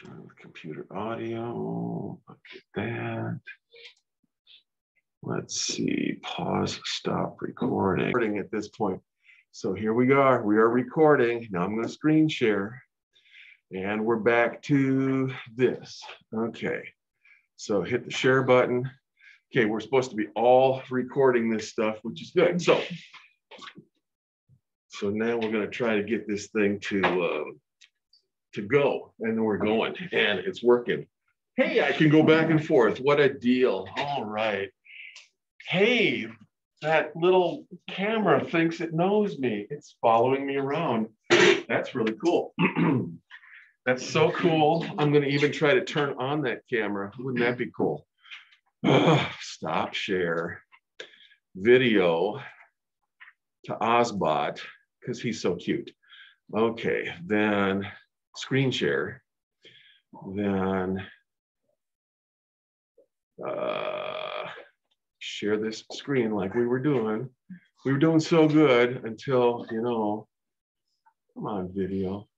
Turn with computer audio. Look at that. Let's see, pause, stop recording at this point. So here we are recording. Now I'm going to screen share and we're back to this. Okay, so hit the share button. Okay, we're supposed to be all recording this stuff, which is good. So now we're going to try to get this thing to go, and we're going, and it's working. Hey, I can go back and forth. What a deal. All right. Hey, that little camera thinks it knows me. It's following me around. That's really cool. That's so cool. I'm going to even try to turn on that camera. Wouldn't that be cool? Stop share. Video to Ozbot, because he's so cute. Okay, then screen share. Then share this screen like we were doing. We were doing so good until, you know, come on, video.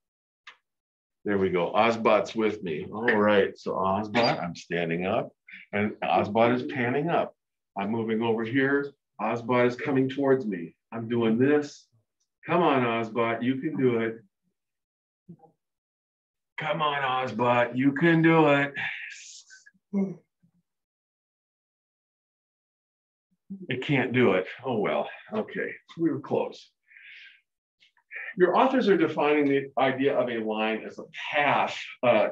There we go. Ozbot's with me. All right. So Ozbot, I'm standing up and Ozbot is panning up. I'm moving over here. Ozbot is coming towards me. I'm doing this. Come on, Ozbot. You can do it. Come on, Ozbot. You can do it. It can't do it. Oh, well. Okay. We were close. Your authors are defining the idea of a line as a path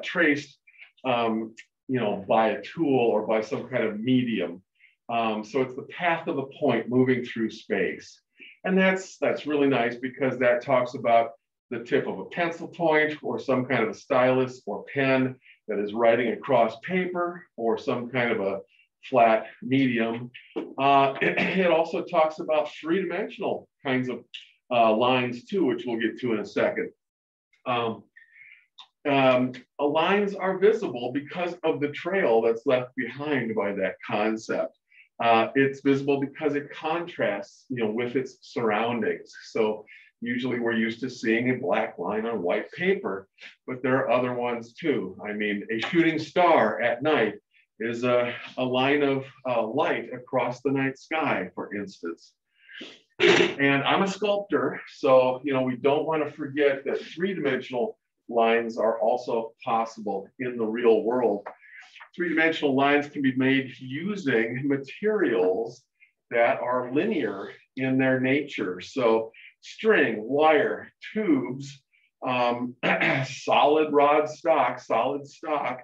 traced, you know, by a tool or by some kind of medium. So it's the path of a point moving through space. And that's really nice because that talks about the tip of a pencil point or some kind of a stylus or pen that is writing across paper or some kind of a flat medium. It also talks about three-dimensional kinds of lines too, which we'll get to in a second. Lines are visible because of the trail that's left behind by that concept. It's visible because it contrasts, you know, with its surroundings. So usually we're used to seeing a black line on white paper, but there are other ones too. I mean, a shooting star at night is a line of light across the night sky, for instance. And I'm a sculptor, so, you know, we don't want to forget that three-dimensional lines are also possible in the real world. Three-dimensional lines can be made using materials that are linear in their nature. So string, wire, tubes, solid rod stock, solid stock,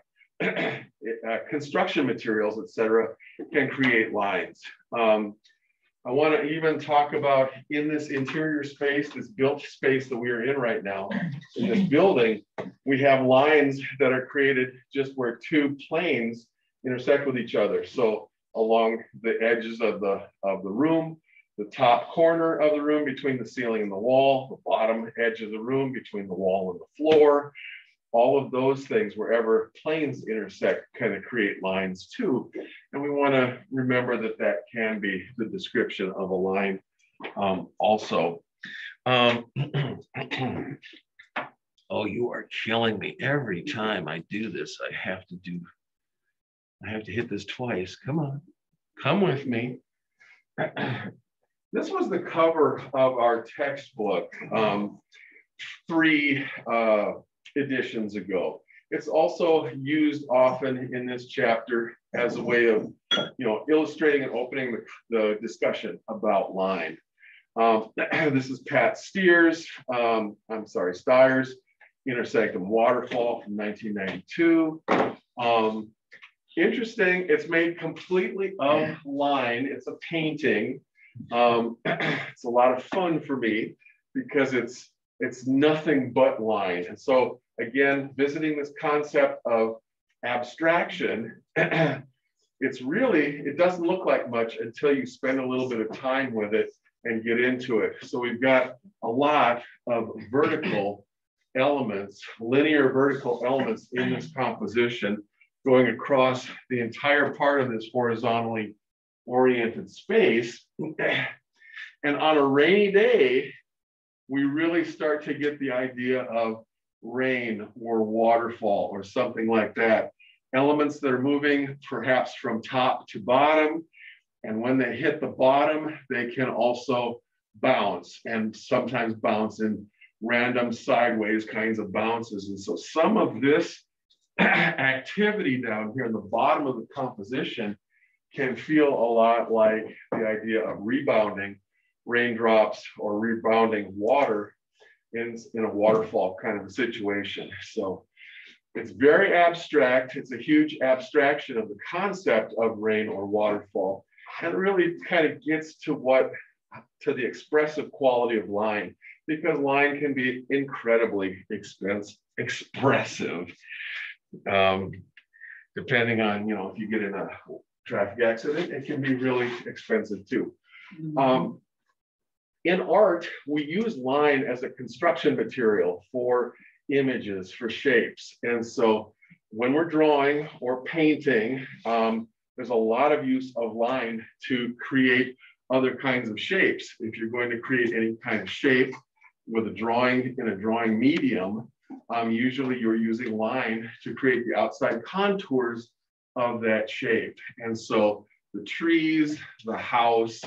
construction materials, etc., can create lines. I want to even talk about in this interior space, this built space that we are in right now, in this building, we have lines that are created just where two planes intersect with each other. So along the edges of the room, the top corner of the room between the ceiling and the wall, the bottom edge of the room between the wall and the floor, all of those things, wherever planes intersect, kind of create lines too. And we want to remember that that can be the description of a line also. Oh, you are killing me. Every time I do this, I have to hit this twice. Come on, come with me. This was the cover of our textbook 3 editions ago. It's also used often in this chapter as a way of, you know, illustrating and opening the discussion about line. This is Pat Steyer's Intersectum Waterfall from 1992. Interesting, it's made completely of line. It's a painting. It's a lot of fun for me because it's nothing but line. And so again, visiting this concept of abstraction, it doesn't look like much until you spend a little bit of time with it and get into it. So we've got a lot of vertical elements, linear vertical elements in this composition going across the entire part of this horizontally oriented space. And on a rainy day, we really start to get the idea of rain or waterfall or something like that. Elements that are moving perhaps from top to bottom. And when they hit the bottom, they can also bounce, and sometimes bounce in random sideways kinds of bounces. And so some of this activity down here in the bottom of the composition can feel a lot like the idea of rebounding raindrops or rebounding water in a waterfall kind of a situation. So it's very abstract. It's a huge abstraction of the concept of rain or waterfall. And it really kind of gets to the expressive quality of line, because line can be incredibly expressive, depending on, if you get in a traffic accident, it can be really expensive too. Mm-hmm. In art, we use line as a construction material for images, for shapes. And so when we're drawing or painting, there's a lot of use of line to create other kinds of shapes. If you're going to create any kind of shape with a drawing in a drawing medium, usually you're using line to create the outside contours of that shape. And so the trees, the house,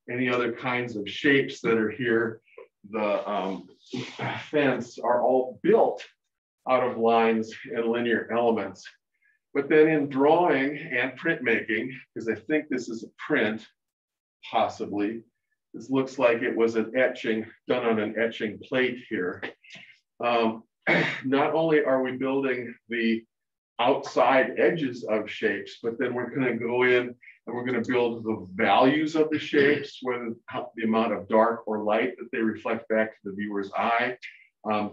any other kinds of shapes that are here, the fence, are all built out of lines and linear elements. But then in drawing and printmaking, because I think this is a print, possibly, this looks like it was an etching done on an etching plate here. Not only are we building the outside edges of shapes, but then we're going to go in and we're going to build the values of the shapes, whether the amount of dark or light that they reflect back to the viewer's eye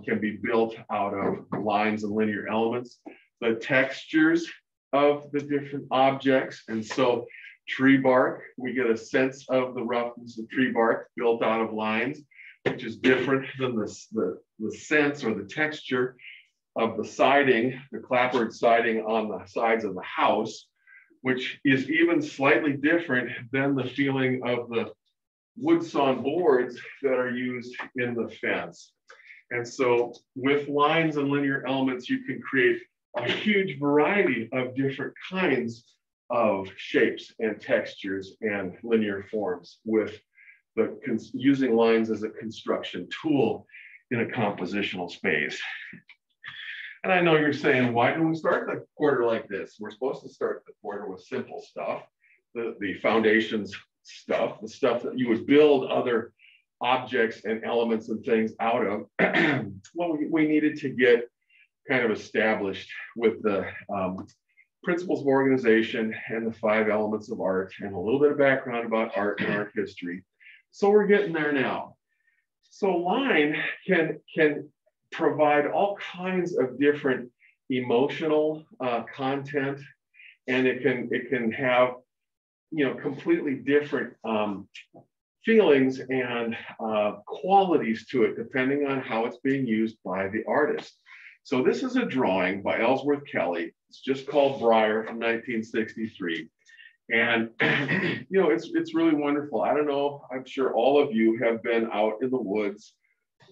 can be built out of lines and linear elements. The textures of the different objects. And so tree bark, we get a sense of the roughness of tree bark built out of lines, which is different than the sense or the texture of the siding, the clapboard siding on the sides of the house, which is even slightly different than the feeling of the wood sawn boards that are used in the fence. And so with lines and linear elements, you can create a huge variety of different kinds of shapes and textures and linear forms with using lines as a construction tool in a compositional space. And I know you're saying, why do we start the quarter like this? We're supposed to start the quarter with simple stuff, the foundations stuff, the stuff that you would build other objects and elements and things out of. Well, we needed to get kind of established with the principles of organization and the 5 elements of art and a little bit of background about art and art history. So we're getting there now. So line can provide all kinds of different emotional content, and it can have completely different feelings and qualities to it depending on how it's being used by the artist. So this is a drawing by Ellsworth Kelly. It's just called Briar from 1963. And it's really wonderful. I don't know, I'm sure all of you have been out in the woods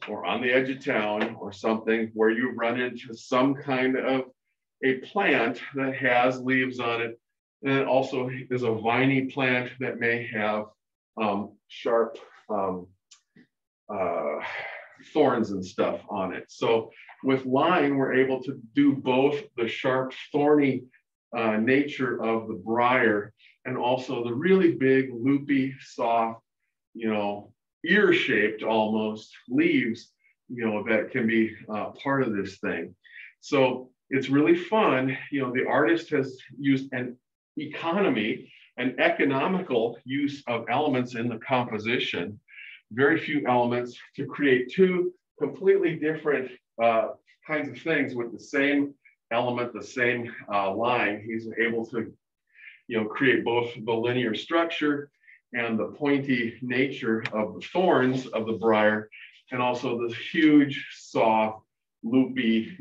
or on the edge of town or something where you run into some kind of a plant that has leaves on it. And it also is a viney plant that may have sharp thorns and stuff on it. So with line, we're able to do both the sharp, thorny nature of the briar and also the really big, loopy, soft, ear-shaped almost leaves, that can be part of this thing. So it's really fun. The artist has used an economical use of elements in the composition, very few elements, to create 2 completely different kinds of things with the same element, the same line. He's able to create both the linear structure and the pointy nature of the thorns of the briar, and also the huge, soft, loopy,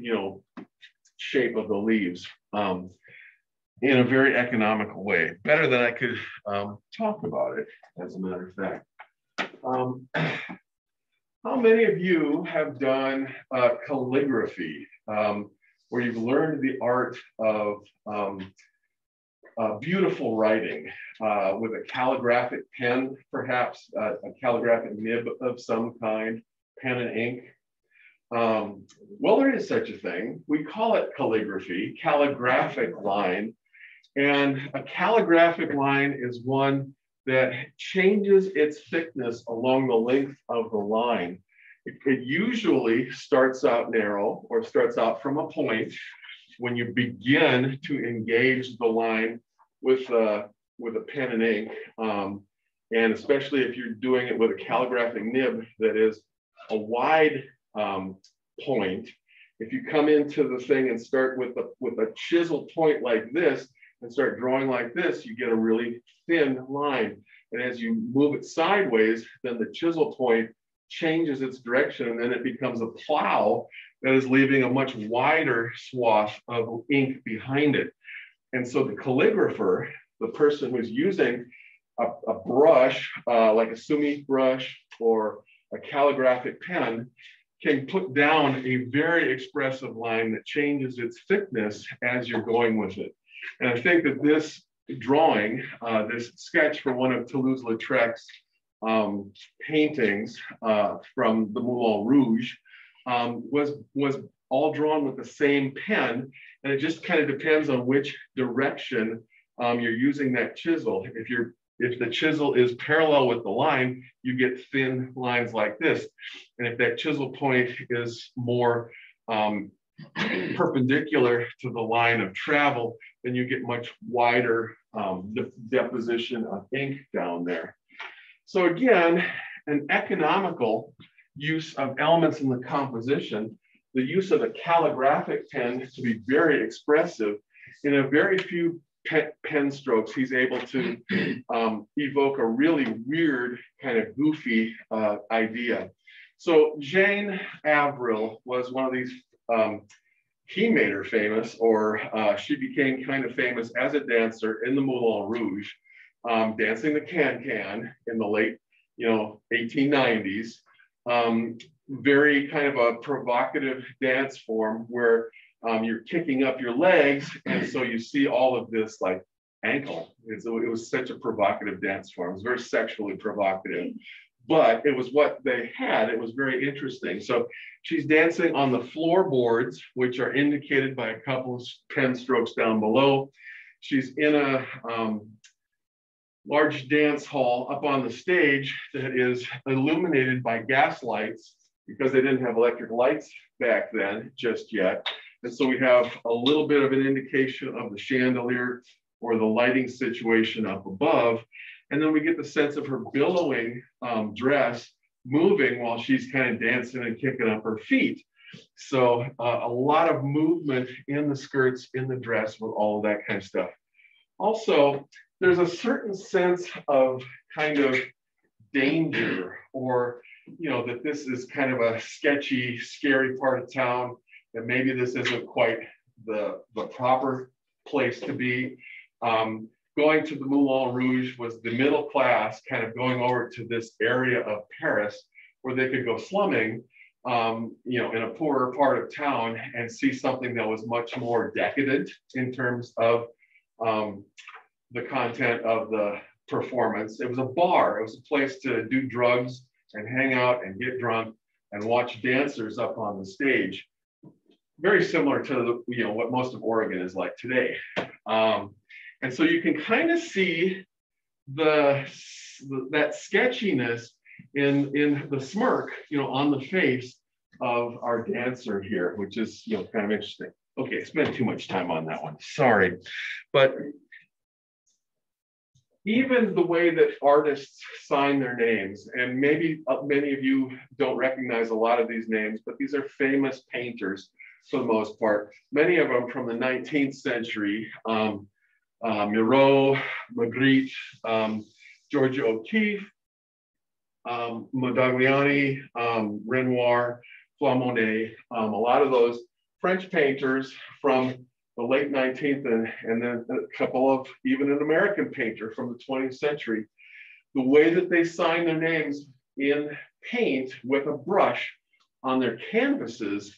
shape of the leaves in a very economical way. Better than I could talk about it, as a matter of fact. How many of you have done calligraphy, where you've learned the art of beautiful writing with a calligraphic pen, perhaps a calligraphic nib of some kind, pen and ink? Well, there is such a thing. We call it calligraphy, calligraphic line. And a calligraphic line is one that changes its thickness along the length of the line. It usually starts out narrow or starts out from a point when you begin to engage the line with a pen and ink. And especially if you're doing it with a calligraphic nib that is a wide point. If you come into the thing and start with a chiseled point like this and start drawing like this, you get a really thin line. And as you move it sideways, then the chisel point changes its direction, and then it becomes a plow that is leaving a much wider swath of ink behind it. And so the calligrapher, the person who's using a brush, like a sumi brush or a calligraphic pen, can put down a very expressive line that changes its thickness as you're going with it. And I think that this drawing, this sketch for one of Toulouse-Lautrec's paintings from the Moulin Rouge was all drawn with the same pen. And it just kind of depends on which direction you're using that chisel. If the chisel is parallel with the line, you get thin lines like this. And if that chisel point is more perpendicular to the line of travel, then you get much wider deposition of ink down there. So again, an economical use of elements in the composition, the use of a calligraphic pen to be very expressive. In a very few pen strokes, he's able to evoke a really weird, kind of goofy idea. So Jane Avril was one of these, he made her famous, or she became kind of famous as a dancer in the Moulin Rouge, dancing the can-can in the late, 1890s. Very kind of a provocative dance form where you're kicking up your legs, and so you see all of this like ankle. It was such a provocative dance form. It was very sexually provocative, but it was what they had. It was very interesting. So she's dancing on the floorboards, which are indicated by a couple of pen strokes down below. She's in a large dance hall up on the stage that is illuminated by gas lights, because they didn't have electric lights back then just yet. And so we have a little bit of an indication of the chandelier or the lighting situation up above. And then we get the sense of her billowing dress moving while she's kind of dancing and kicking up her feet. So a lot of movement in the skirts, in the dress, with all of that kind of stuff. Also, there's a certain sense of kind of danger, or that this is kind of a sketchy, scary part of town, that maybe this isn't quite the proper place to be. Going to the Moulin Rouge was the middle class kind of going over to this area of Paris where they could go slumming, in a poorer part of town, and see something that was much more decadent in terms of the content of the performance. It was a bar. It was a place to do drugs and hang out and get drunk and watch dancers up on the stage. Very similar to what most of Oregon is like today. And so you can kind of see that sketchiness in the smirk, on the face of our dancer here, which is kind of interesting. Okay, spent too much time on that one. Sorry, but even the way that artists sign their names, and maybe many of you don't recognize a lot of these names, but these are famous painters for the most part. Many of them from the 19th century. Miro, Magritte, Georgia O'Keeffe, Modigliani, Renoir, Flamonnet, a lot of those French painters from the late 19th and then a couple of even an American painter from the 20th century. The way that they sign their names in paint with a brush on their canvases,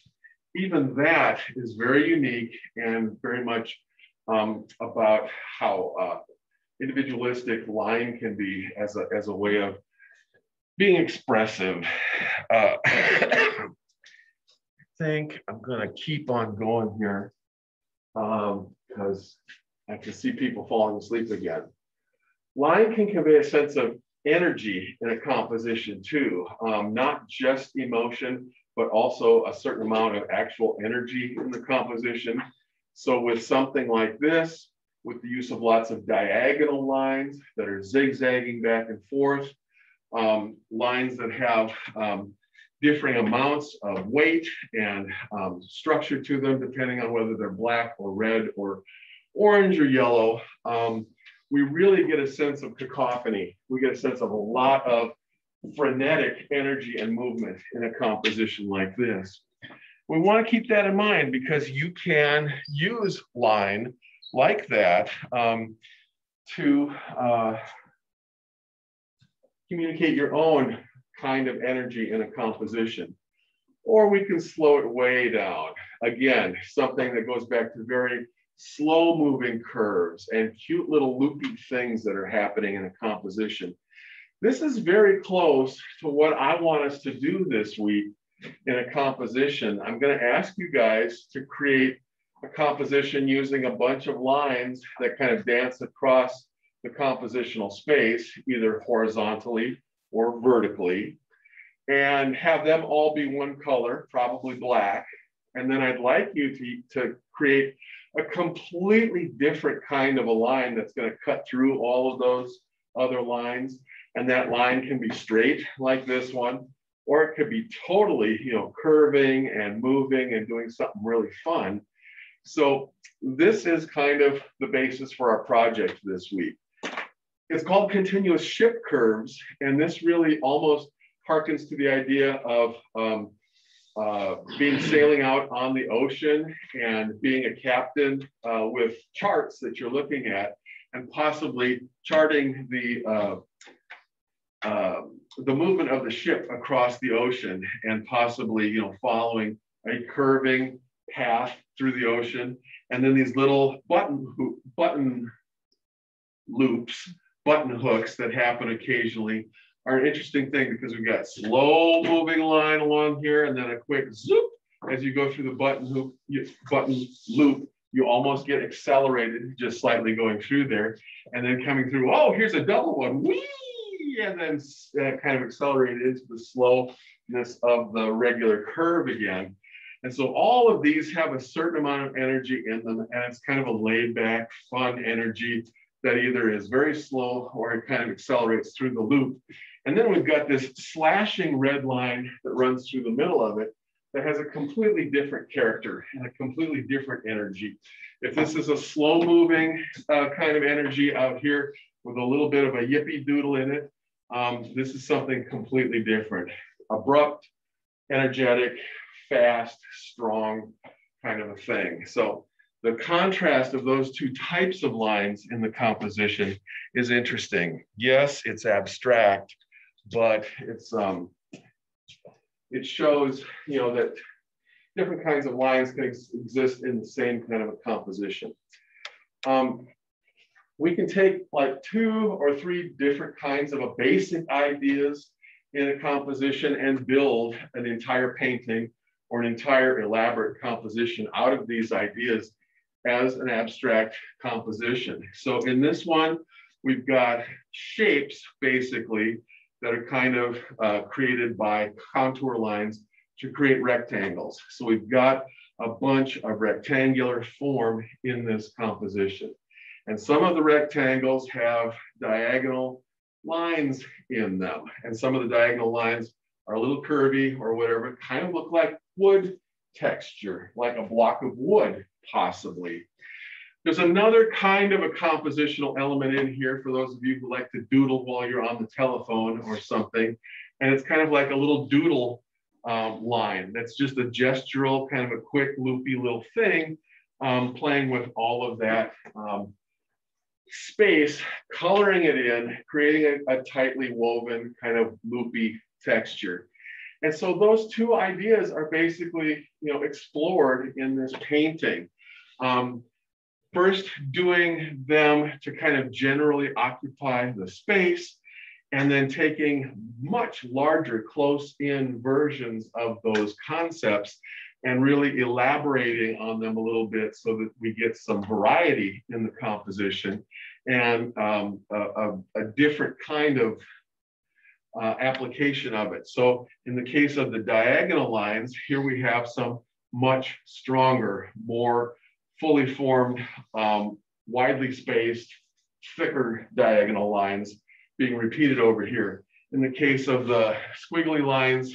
even that is very unique and very much about how individualistic line can be as a way of being expressive. I think I'm gonna keep on going here because I can see people falling asleep again. Line can convey a sense of energy in a composition too, not just emotion, but also a certain amount of actual energy in the composition. So with something like this, with the use of lots of diagonal lines that are zigzagging back and forth, lines that have differing amounts of weight and structure to them, depending on whether they're black or red or orange or yellow, we really get a sense of cacophony. We get a sense of a lot of frenetic energy and movement in a composition like this. We want to keep that in mind because you can use line like that to communicate your own kind of energy in a composition. Or we can slow it way down. Again, something that goes back to very slow moving curves and cute little loopy things that are happening in a composition. This is very close to what I want us to do this week in a composition. I'm going to ask you guys to create a composition using a bunch of lines that kind of dance across the compositional space, either horizontally or vertically, and have them all be one color, probably black. And then I'd like you to create a completely different kind of a line that's going to cut through all of those other lines. And that line can be straight like this one, or it could be totally, curving and moving and doing something really fun. So this is kind of the basis for our project this week. It's called continuous ship curves. And this really almost harkens to the idea of being sailing out on the ocean and being a captain with charts that you're looking at and possibly charting the movement of the ship across the ocean and possibly, following a curving path through the ocean. And then these little button hooks that happen occasionally are an interesting thing because we've got slow moving line along here and then a quick zoop as you go through the button loop. You almost get accelerated just slightly going through there and then coming through, oh, here's a double one, whee! And then kind of accelerated into the slowness of the regular curve again. And so all of these have a certain amount of energy in them, and it's kind of a laid back, fun energy that either is very slow or it kind of accelerates through the loop. And then we've got this slashing red line that runs through the middle of it that has a completely different character and a completely different energy. If this is a slow moving kind of energy out here with a little bit of a yippee doodle in it, this is something completely different. Abrupt, energetic, fast, strong kind of a thing. So the contrast of those two types of lines in the composition is interesting. Yes, it's abstract, but it shows, that different kinds of lines can exist in the same kind of a composition. We can take like 2 or 3 different kinds of a basic ideas in a composition and build an entire painting or an entire elaborate composition out of these ideas as an abstract composition. So in this one, we've got shapes basically that are kind of created by contour lines to create rectangles. So we've got a bunch of rectangular form in this composition. And some of the rectangles have diagonal lines in them. And some of the diagonal lines are a little curvy or whatever, kind of look like wood texture, like a block of wood, possibly. There's another kind of a compositional element in here for those of you who like to doodle while you're on the telephone or something. And it's kind of like a little doodle line. That's just a gestural, kind of a quick loopy little thing, playing with all of that space, coloring it in, creating a tightly woven kind of loopy texture. And so those two ideas are basically, explored in this painting. First, doing them to kind of generally occupy the space, and then taking much larger close-in versions of those concepts and really elaborating on them a little bit so that we get some variety in the composition and a different kind of application of it. So in the case of the diagonal lines, here we have some much stronger, more fully formed, widely spaced, thicker diagonal lines being repeated over here. In the case of the squiggly lines,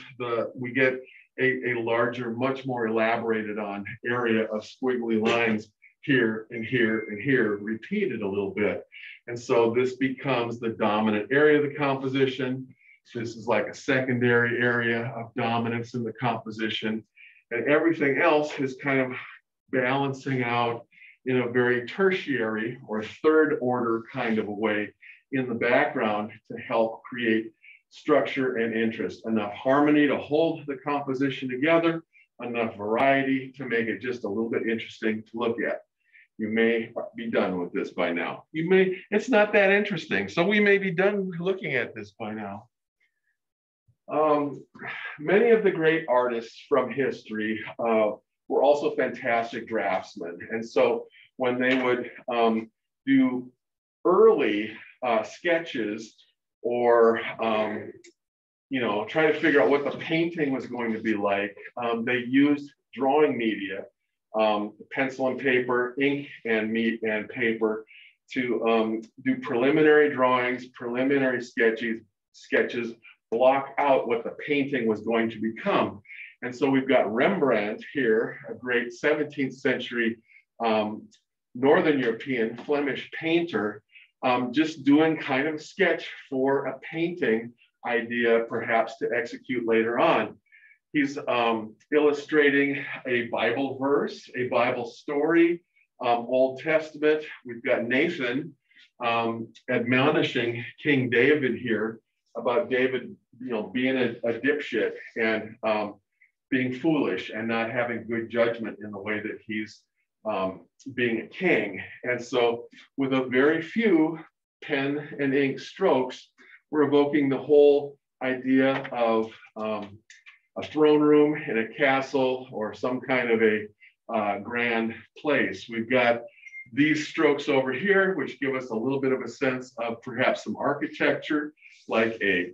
we get a larger, much more elaborated on area of squiggly lines here and here and here, repeated a little bit. And so this becomes the dominant area of the composition. This is like a secondary area of dominance in the composition. And everything else is kind of balancing out in a very tertiary or third order kind of a way in the background to help create structure and interest, enough harmony to hold the composition together, enough variety to make it just a little bit interesting to look at. You may be done with this by now. It's not that interesting, so we may be done looking at this by now. Many of the great artists from history were also fantastic draftsmen. And so when they would do early sketches or try to figure out what the painting was going to be like, they used drawing media, pencil and paper, ink and paper to do preliminary drawings, preliminary sketches, block out what the painting was going to become. And so we've got Rembrandt here, a great 17th century Northern European Flemish painter, just doing kind of a sketch for a painting idea, perhaps to execute later on. He's illustrating a Bible verse, a Bible story, Old Testament. We've got Nathan admonishing King David here about David, being a dipshit and being foolish and not having good judgment in the way that he's being a king. And so with a very few pen and ink strokes, we're evoking the whole idea of a throne room in a castle or some kind of a grand place. We've got these strokes over here, which give us a little bit of a sense of perhaps some architecture, like a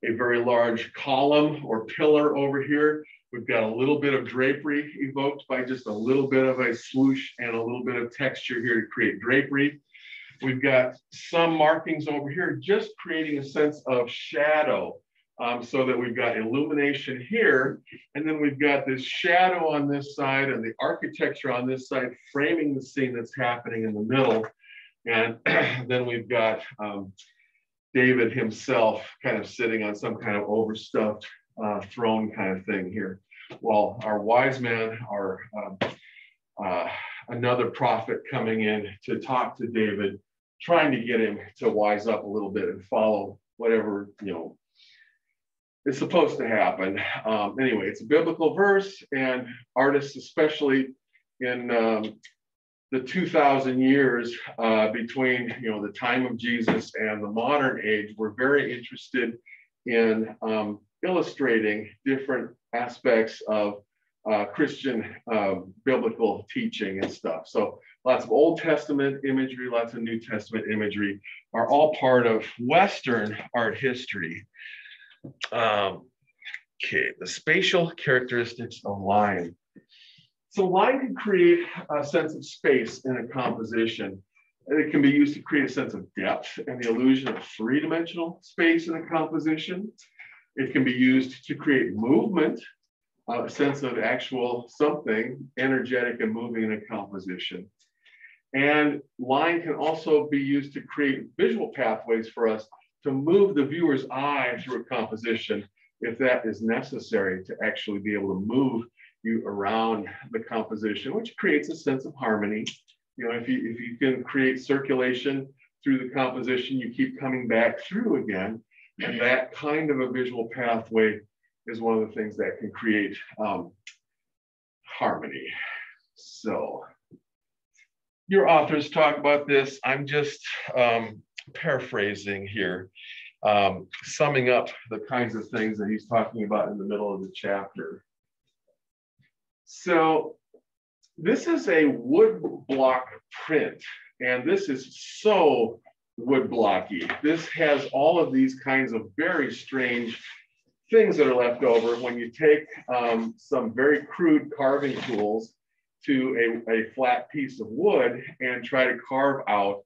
very large column or pillar over here. We've got a little bit of drapery evoked by just a little bit of a swoosh and a little bit of texture here to create drapery. We've got some markings over here, just creating a sense of shadow, so that we've got illumination here, and then we've got this shadow on this side and the architecture on this side framing the scene that's happening in the middle. And then we've got David himself kind of sitting on some kind of overstuffed throne kind of thing here, while our wise man, another prophet coming in to talk to David, trying to get him to wise up a little bit and follow whatever is supposed to happen. Anyway, it's a biblical verse, and artists, especially in the 2,000 years between the time of Jesus and the modern age, were very interested in illustrating different aspects of Christian biblical teaching and stuff. So lots of Old Testament imagery, lots of New Testament imagery are all part of Western art history. Okay, the spatial characteristics of line. So line can create a sense of space in a composition. It can be used to create a sense of depth and the illusion of three-dimensional space in a composition. It can be used to create movement, a sense of actual something energetic and moving in a composition. And line can also be used to create visual pathways for us to move the viewer's eye through a composition, if that is necessary to actually be able to move you around the composition, which creates a sense of harmony. If you can create circulation through the composition, you keep coming back through again, And that kind of a visual pathway is one of the things that can create harmony. So your authors talk about this. I'm just paraphrasing here, summing up the kinds of things that he's talking about in the middle of the chapter. So this is a wood block print, and this is so wood blocky. This has all of these kinds of very strange things that are left over when you take some very crude carving tools to a flat piece of wood and try to carve out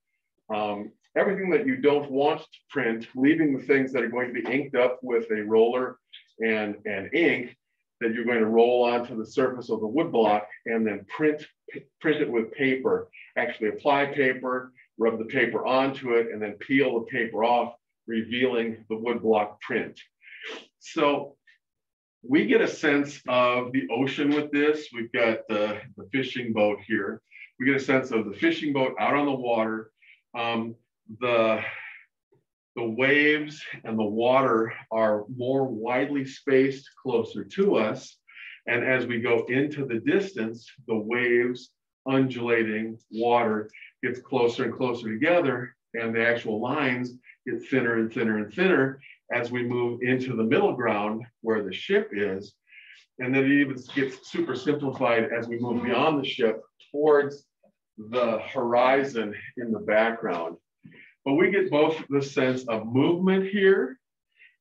everything that you don't want to print, leaving the things that are going to be inked up with a roller and ink that you're going to roll onto the surface of the wood block and then print it with paper. Actually apply paper, rub the paper onto it, and then peel the paper off, revealing the wood block print. So we get a sense of the ocean with this. We've got the fishing boat here. We get a sense of the fishing boat out on the water. The waves and the water are more widely spaced closer to us. And as we go into the distance, the waves, undulating water gets closer and closer together, and the actual lines get thinner and thinner and thinner as we move into the middle ground where the ship is. And then it even gets super simplified as we move beyond the ship towards the horizon in the background. But we get both the sense of movement here,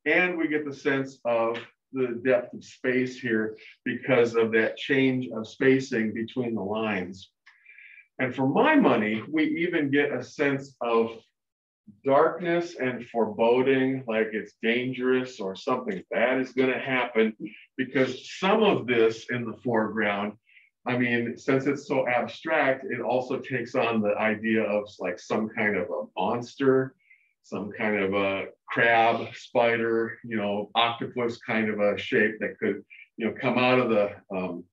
and we get the sense of the depth of space here because of that change of spacing between the lines. And for my money, we even get a sense of darkness and foreboding, like it's dangerous or something bad is going to happen, because some of this in the foreground, I mean, since it's so abstract, it also takes on the idea of like some kind of a monster, some kind of a crab, spider, you know, octopus kind of a shape that could, you know, come out of the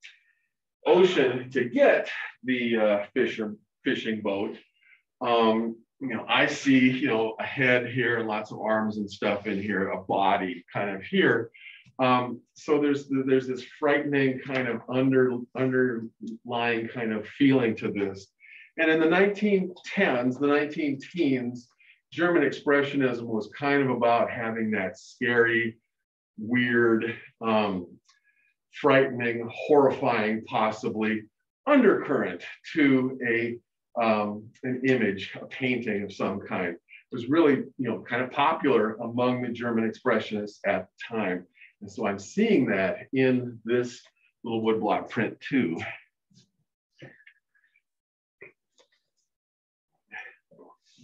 ocean to get the fishing boat. You know, I see, you know, a head here and lots of arms and stuff in here, a body kind of here. So there's this frightening kind of underlying kind of feeling to this. And in the 1910s, the 19-teens, German Expressionism was kind of about having that scary, weird, frightening, horrifying, possibly undercurrent to an image, a painting of some kind. It was really, you know, kind of popular among the German Expressionists at the time. And so I'm seeing that in this little woodblock print too.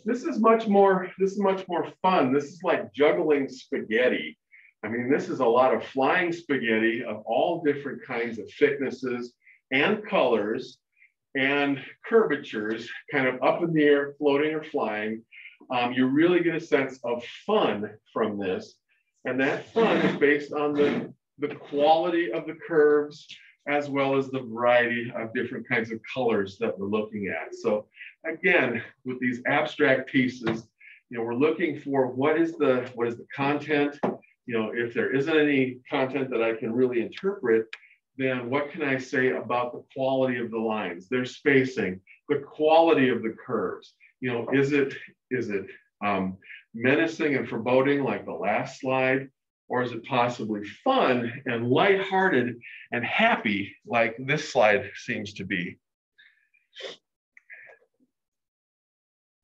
This is much more fun. This is like juggling spaghetti. I mean, this is a lot of flying spaghetti of all different kinds of thicknesses and colors and curvatures, kind of up in the air, floating or flying. You really get a sense of fun from this. And that fun is based on the quality of the curves, as well as the variety of different kinds of colors that we're looking at. So again, with these abstract pieces, you know, we're looking for what is the content. You know, if there isn't any content that I can really interpret, then what can I say about the quality of the lines, their spacing, the quality of the curves? You know, is it menacing and foreboding like the last slide, or is it possibly fun and lighthearted and happy like this slide seems to be?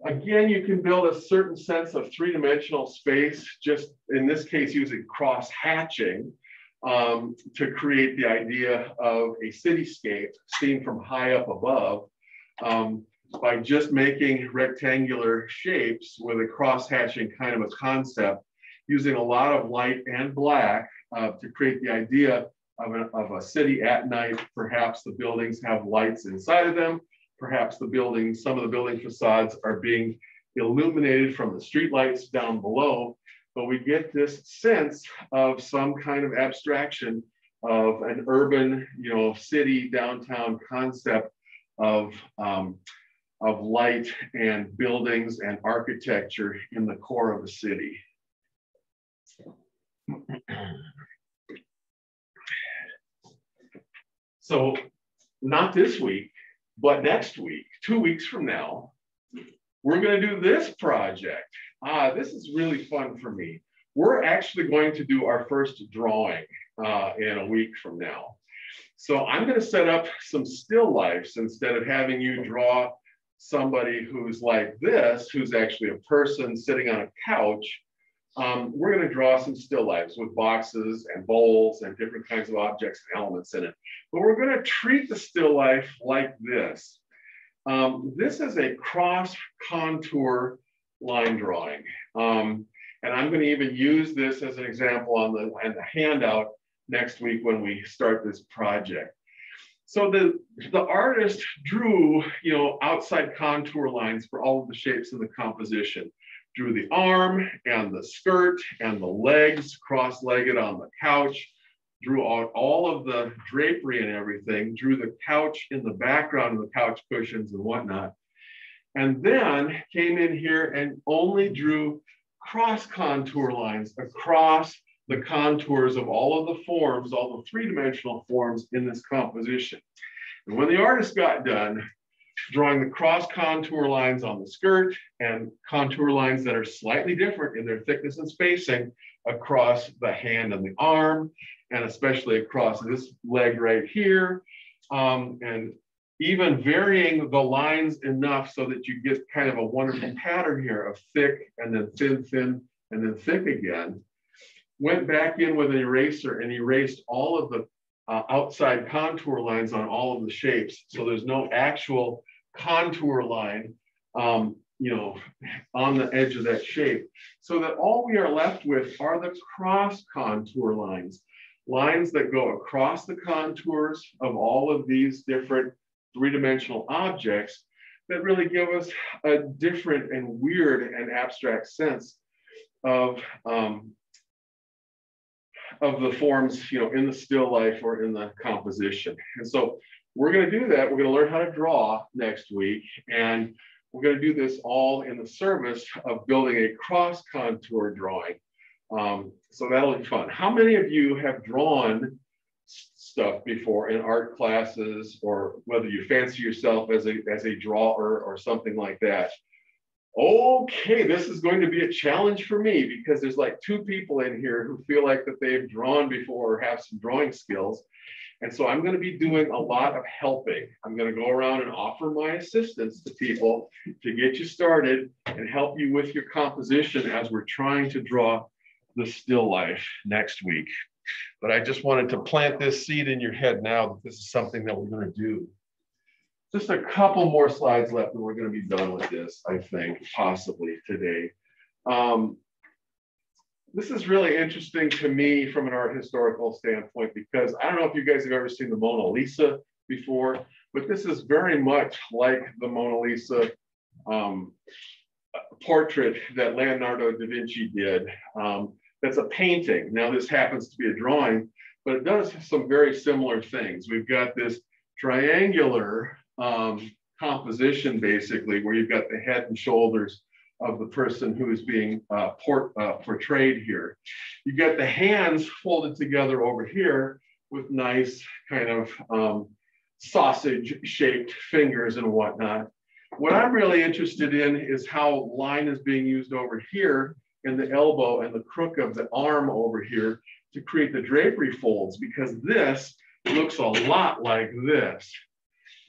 Again, you can build a certain sense of three-dimensional space, just in this case using cross-hatching to create the idea of a cityscape seen from high up above. By just making rectangular shapes with a cross-hatching kind of a concept, using a lot of light and black to create the idea of a city at night. Perhaps the buildings have lights inside of them. Perhaps some of the building facades are being illuminated from the street lights down below. But we get this sense of some kind of abstraction of an urban, you know, city downtown concept of light and buildings and architecture in the core of the city. So not this week, but next week, 2 weeks from now, we're going to do this project. This is really fun for me. We're actually going to do our first drawing in a week from now. So I'm going to set up some still lifes instead of having you draw somebody who's like this, who's actually a person sitting on a couch. We're going to draw some still lifes with boxes and bowls and different kinds of objects and elements in it. But we're going to treat the still life like this. This is a cross contour line drawing. And I'm going to even use this as an example on the handout next week when we start this project. So the artist drew, outside contour lines for all of the shapes in the composition. Drew the arm and the skirt and the legs cross-legged on the couch. Drew out all of the drapery and everything. Drew the couch in the background of the couch cushions and whatnot. And then came in here and only drew cross contour lines across the contours of all of the forms, all the three-dimensional forms in this composition. And when the artist got done drawing the cross contour lines on the skirt and contour lines that are slightly different in their thickness and spacing across the hand and the arm, and especially across this leg right here, and even varying the lines enough so that you get kind of a wonderful pattern here of thick and then thin, thin, and then thick again. Went back in with an eraser and erased all of the outside contour lines on all of the shapes. So there's no actual contour line, on the edge of that shape. So that all we are left with are the cross contour lines, lines that go across the contours of all of these different three-dimensional objects that really give us a different and weird and abstract sense of the forms, in the still life or in the composition. And so we're going to do that. We're going to learn how to draw next week, and we're going to do this all in the service of building a cross contour drawing. So that'll be fun. How many of you have drawn stuff before in art classes, or whether you fancy yourself as a drawer or something like that? Okay, this is going to be a challenge for me because there's like 2 people in here who feel like that they've drawn before or have some drawing skills. And so I'm going to be doing a lot of helping. I'm going to go around and offer my assistance to people to get you started and help you with your composition as we're trying to draw the still life next week. But I just wanted to plant this seed in your head now that this is something that we're going to do. Just a couple more slides left and we're going to be done with this, I think, possibly today. This is really interesting to me from an art historical standpoint because I don't know if you guys have ever seen the Mona Lisa before, but this is very much like the Mona Lisa portrait that Leonardo da Vinci did. That's a painting. Now this happens to be a drawing, but it does some very similar things. We've got this triangular composition basically where you've got the head and shoulders of the person who is being portrayed here. You got the hands folded together over here with nice kind of sausage-shaped fingers and whatnot. What I'm really interested in is how line is being used over here in the elbow and the crook of the arm over here to create the drapery folds, because this looks a lot like this.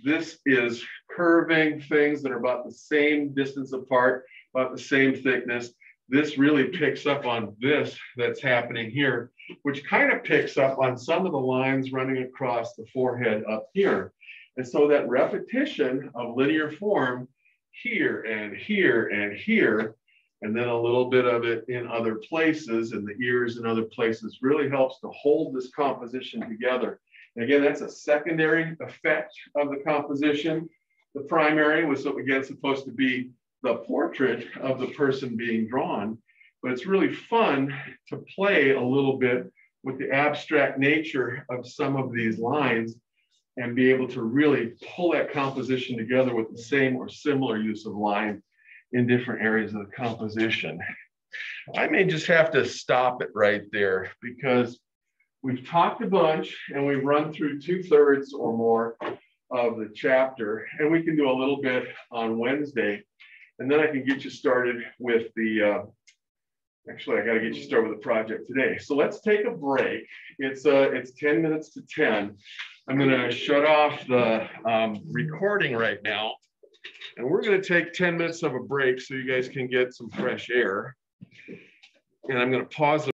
This is curving things that are about the same distance apart, about the same thickness. This really picks up on this that's happening here, which kind of picks up on some of the lines running across the forehead up here. And so that repetition of linear form here and here and here, and then a little bit of it in other places, and the ears in other places, really helps to hold this composition together. And again, that's a secondary effect of the composition. The primary was, again, supposed to be the portrait of the person being drawn, but it's really fun to play a little bit with the abstract nature of some of these lines and be able to really pull that composition together with the same or similar use of line in different areas of the composition. I may just have to stop it right there because we've talked a bunch and we've run through 2/3 or more of the chapter, and we can do a little bit on Wednesday, and then I can get you started with the, actually I got to get you started with the project today. So let's take a break. It's 10 minutes to 10. I'm going to shut off the recording right now, and we're going to take 10 minutes of a break so you guys can get some fresh air. And I'm going to pause the